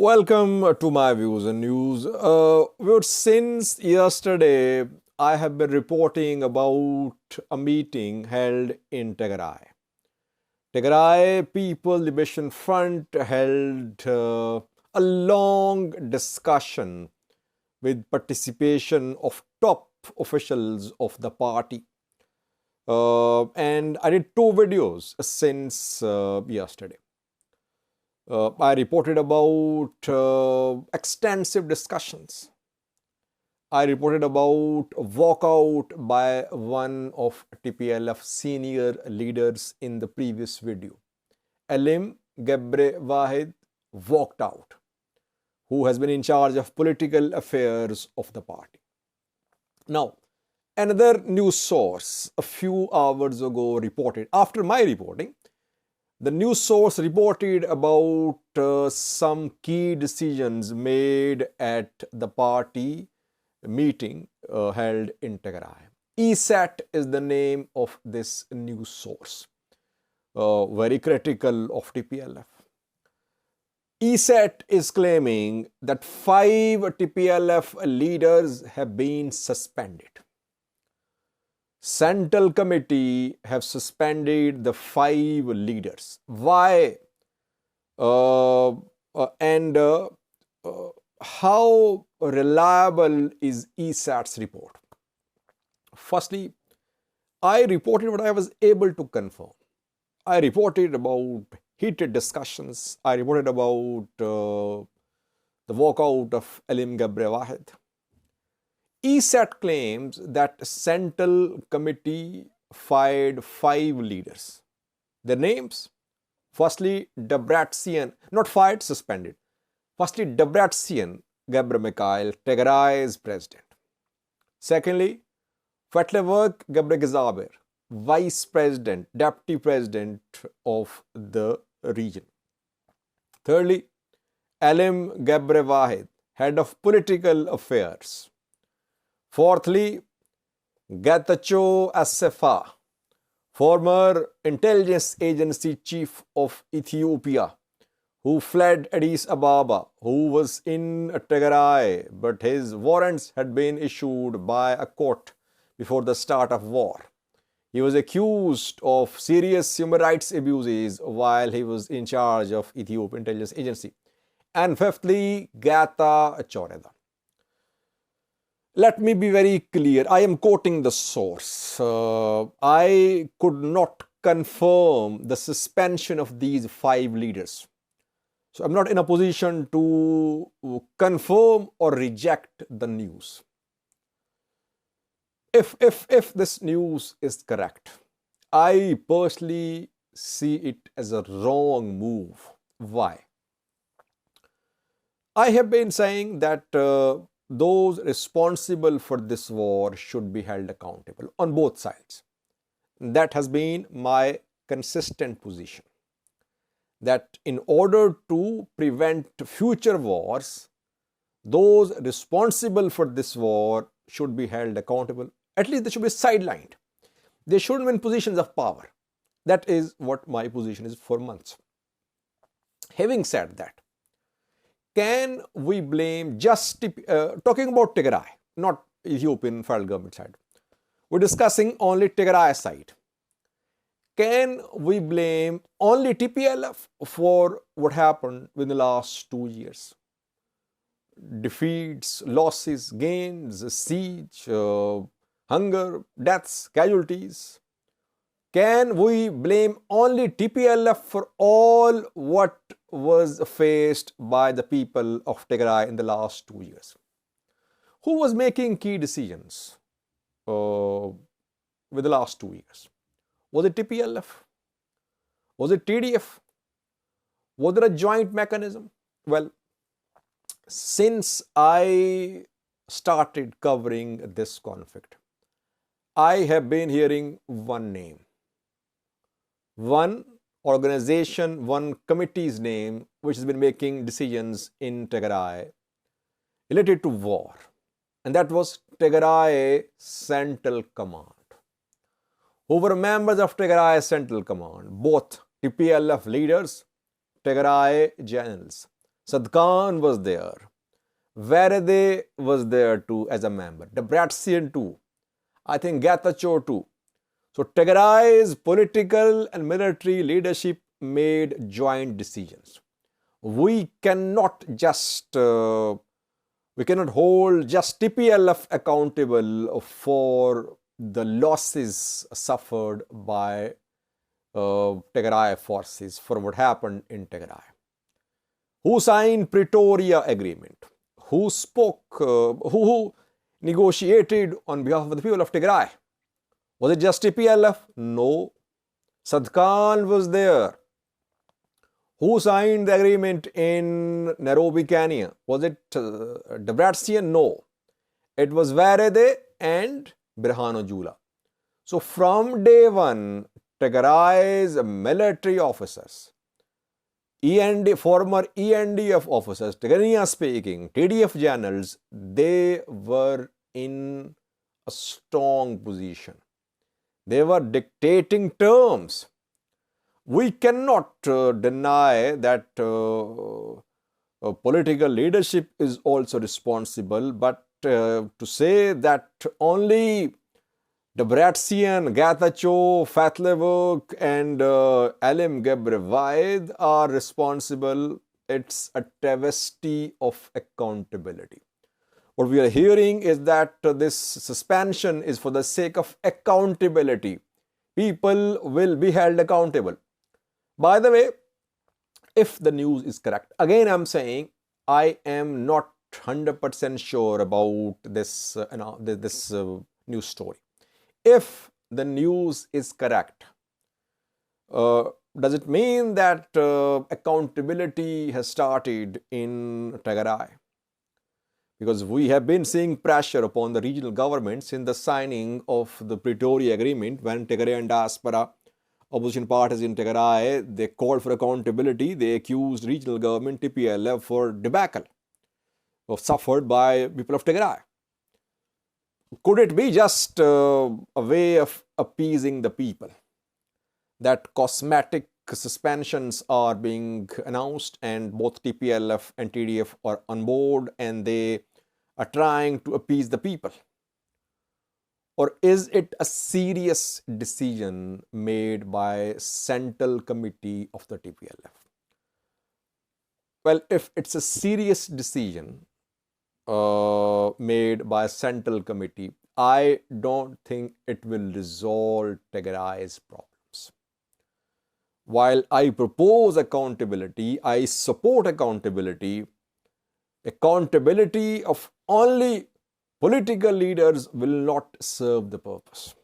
Welcome to my views and news. Since yesterday, I have been reporting about a meeting held in Tigray. Tigray People Liberation Front held a long discussion with participation of top officials of the party. And I did two videos since yesterday. I reported about extensive discussions. I reported about a walkout by one of TPLF senior leaders in the previous video. Alim Gebre Wahid walked out, who has been in charge of political affairs of the party. Now, another news source a few hours ago reported, after my reporting, the news source reported about some key decisions made at the party meeting held in Tigray. ESAT is the name of this news source, very critical of TPLF. ESAT is claiming that 5 TPLF leaders have been suspended. Central Committee have suspended the 5 leaders. Why? And how reliable is ESAT's report? Firstly, I reported what I was able to confirm. I reported about heated discussions. I reported about the walkout of Alim Gabre Wahid. ESAT claims that Central Committee fired 5 leaders. Their names? Firstly, Debretsion, not fired, suspended. Firstly, Debretsion Gebre Mikhail, Tigray's president. Secondly, Fetlework Gebre Gizaber, vice president, deputy president of the region. Thirdly, Alim Gebre Wahid, head of political affairs. Fourthly, Getachew Assefa, former intelligence agency chief of Ethiopia, who fled Addis Ababa, who was in Tigray, but his warrants had been issued by a court before the start of war. He was accused of serious human rights abuses while he was in charge of Ethiopian intelligence agency. And fifthly, Gata Choreda. Let me be very clear. I am quoting the source. I could not confirm the suspension of these 5 leaders. So I'm not in a position to confirm or reject the news. If this news is correct, I personally see it as a wrong move. Why? I have been saying that those responsible for this war should be held accountable on both sides. That has been my consistent position. That in order to prevent future wars, those responsible for this war should be held accountable. At least they should be sidelined. They shouldn't be in positions of power. That is what my position is for months. Having said that, can we blame just, talking about Tigray, not Ethiopian federal government side. We're discussing only Tigray side. Can we blame only TPLF for what happened in the last 2 years? Defeats, losses, gains, siege, hunger, deaths, casualties. Can we blame only TPLF for all what was faced by the people of Tigray in the last 2 years? Who was making key decisions with the last 2 years? Was it TPLF? Was it TDF? Was there a joint mechanism? Well, since I started covering this conflict, I have been hearing one name, one organization, one committee's name, which has been making decisions in Tigray related to war. And that was Tigray Central Command. Who were members of Tigray Central Command, both TPLF leaders, Tigray generals, Sadkan was there. Verede was there too as a member. Debretsion too. I think Getachew too. So Tigray's political and military leadership made joint decisions. We cannot hold just TPLF accountable for the losses suffered by Tigray forces for what happened in Tigray. Who signed Pretoria Agreement? Who spoke? Who negotiated on behalf of the people of Tigray? Was it just TPLF? No. Sadkan was there. Who signed the agreement in Nairobi, Kenya? Was it Debretsion? No. It was Verede and Birhanu Jula. So from day one, Tigray's military officers, former ENDF officers, Tigranian speaking, TDF generals, they were in a strong position. They were dictating terms. We cannot deny that political leadership is also responsible, but to say that only Debretsion, Getachew, Fatlevok and Elim Gebrevaid are responsible, it's a travesty of accountability. What we are hearing is that this suspension is for the sake of accountability. People will be held accountable. By the way, if the news is correct, again I'm saying I am not 100% sure about this news story. If the news is correct, does it mean that accountability has started in Tigray? Because we have been seeing pressure upon the regional governments in the signing of the Pretoria Agreement when Tigrayan diaspora opposition parties in Tigray, they called for accountability. They accused regional government TPLF for debacle suffered by people of Tigray. Could it be just a way of appeasing the people? That cosmetic suspensions are being announced and both TPLF and TDF are on board and they are trying to appease the people? Or is it a serious decision made by Central Committee of the TPLF? Well, if it's a serious decision made by Central Committee, I don't think it will resolve Tigray's problems. While I propose accountability, I support accountability. Accountability of only political leaders will not serve the purpose.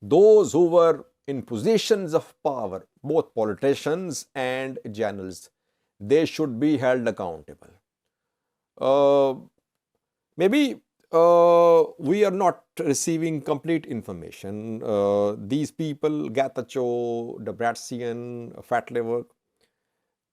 Those who were in positions of power, both politicians and generals, they should be held accountable. Maybe we are not receiving complete information. These people, Getachew, Debretsion, Fatlevok,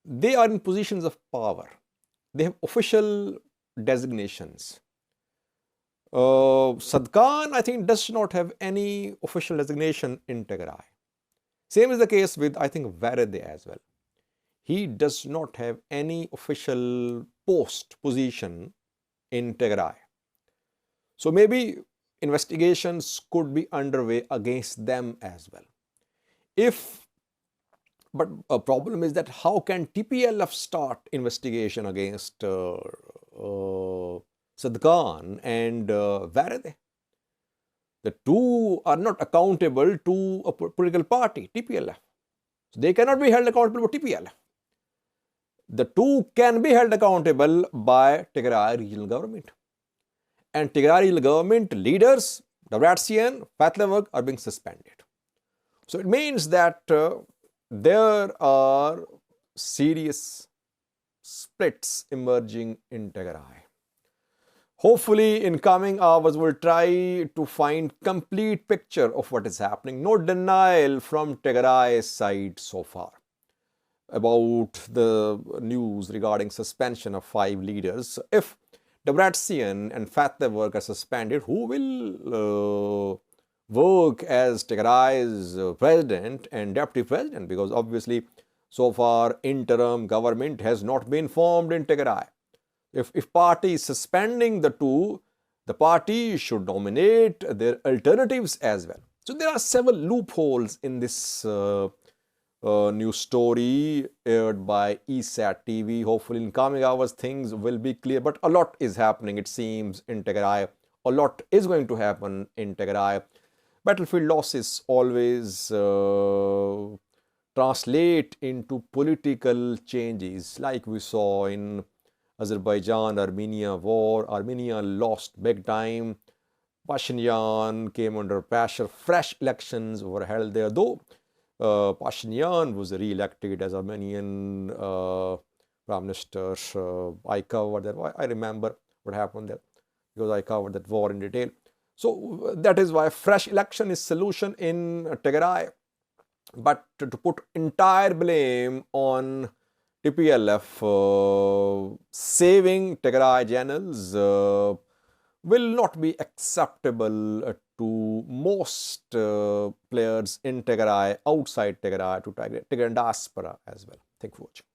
they are in positions of power. They have official designations. Sadkan, I think, does not have any official designation in Tigray. Same is the case with, I think, Verede as well. He does not have any official position in Tigray. So maybe investigations could be underway against them as well. But a problem is that how can TPLF start investigation against Sadkan and Verede? The two are not accountable to a political party, TPLF. So they cannot be held accountable for TPLF. The two can be held accountable by Tigray regional government. And Tigray regional government leaders, Debretsion, Fatlevok, are being suspended. So it means that there are serious splits emerging in Tigray. Hopefully, in coming hours, we'll try to find complete picture of what is happening. No denial from Tigray's side so far about the news regarding suspension of 5 leaders. If Debretsion and Fatlevok are suspended, who will work as Tigray's president and deputy president? Because obviously, So far, interim government has not been formed in Tigray. If party is suspending the two, the party should nominate their alternatives as well. So there are several loopholes in this news story aired by ESAT TV. Hopefully in coming hours things will be clear, but a lot is happening, it seems, in Tigray. A lot is going to happen in Tigray. Battlefield losses always translate into political changes, like we saw in Azerbaijan-Armenia war. Armenia lost big time. Pashinyan came under pressure. Fresh elections were held there, though Pashinyan was re-elected as Armenian Prime Minister. I covered that. I remember what happened there because I covered that war in detail. So that is why fresh election is solution in Tigray. But to put entire blame on TPLF saving Tigray channels will not be acceptable to most players in Tigray, outside Tigray, to Tigray diaspora as well. Thank you for watching.